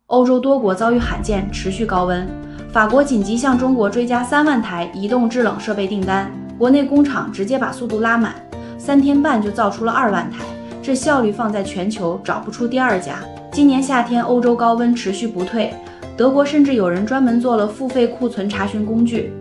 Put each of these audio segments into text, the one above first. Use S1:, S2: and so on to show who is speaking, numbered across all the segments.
S1: 欧洲多国遭遇罕见持续高温，法国紧急向中国追加3万台移动制冷设备订单，国内工厂直接把速度拉满，3天半就造出了2万台，这效率放在全球找不出第二家。今年夏天欧洲高温持续不退，德国甚至有人专门做了付费库存查询工具，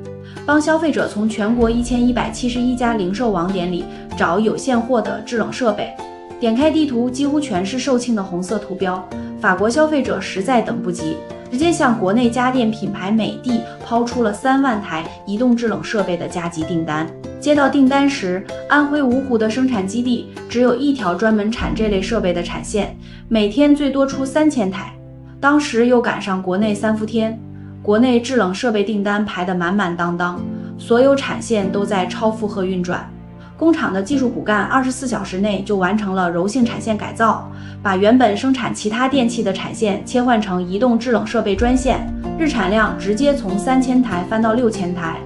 S1: 帮消费者从全国1171家零售网点里找有现货的制冷设备。点开地图，几乎全是售罄的红色图标，法国消费者实在等不及，直接向国内家电品牌美的抛出了3万台移动制冷设备的加急订单。接到订单时，安徽芜湖的生产基地只有一条专门产这类设备的产线，每天最多出3000台。当时又赶上国内3伏天，国内制冷设备订单排得满满当当，所有产线都在超负荷运转。工厂的技术骨干24小时内就完成了柔性产线改造，把原本生产其他电器的产线切换成移动制冷设备专线，日产量直接从3000台翻到6000台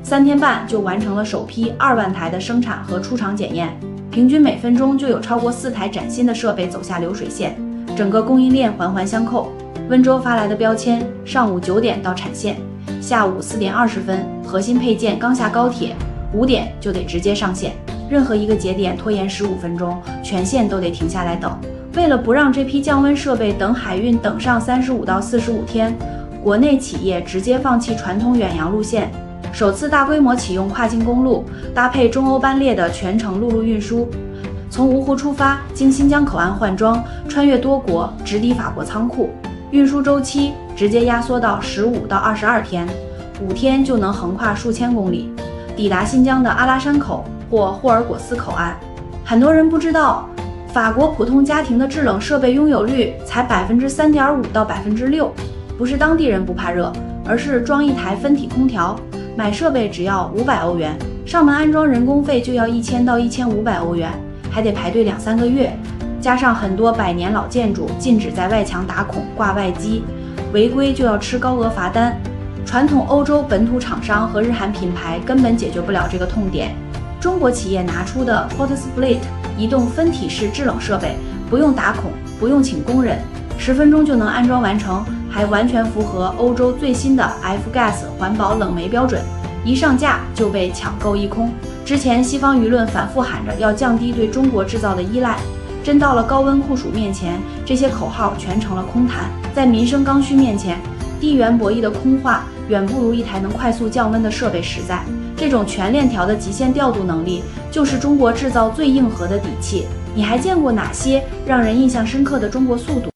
S1: ，3天半就完成了首批2万台的生产和出厂检验，平均每分钟就有超过4台崭新的设备走下流水线，整个供应链环环相扣。温州发来的标签，上午9点到产线，下午4点20分核心配件刚下高铁，5点就得直接上线，任何一个节点拖延15分钟，全线都得停下来等。为了不让这批降温设备等海运等上35到45天，国内企业直接放弃传统远洋路线，首次大规模启用跨境公路，搭配中欧班列的全程陆路运输，从芜湖出发，经新疆口岸换装，穿越多国，直抵法国仓库，运输周期直接压缩到15到22天，5天就能横跨数千公里，抵达新疆的阿拉山口或霍尔果斯口岸。很多人不知道，法国普通家庭的制冷设备拥有率才3.5%到6%，不是当地人不怕热，而是装一台分体空调，买设备只要500欧元，上门安装人工费就要1000到1500欧元，还得排队2-3个月。加上很多100年老建筑禁止在外墙打孔挂外机，违规就要吃高额罚单。传统欧洲本土厂商和日韩品牌根本解决不了这个痛点。中国企业拿出的 PortSplit 移动分体式制冷设备，不用打孔，不用请工人，10分钟就能安装完成，还完全符合欧洲最新的 F-Gas 环保冷媒标准，一上架就被抢购一空。之前西方舆论反复喊着要降低对中国制造的依赖，真到了高温酷暑面前，这些口号全成了空谈。在民生刚需面前，地缘博弈的空话远不如一台能快速降温的设备实在。这种全链条的极限调度能力，就是中国制造最硬核的底气。你还见过哪些让人印象深刻的中国速度？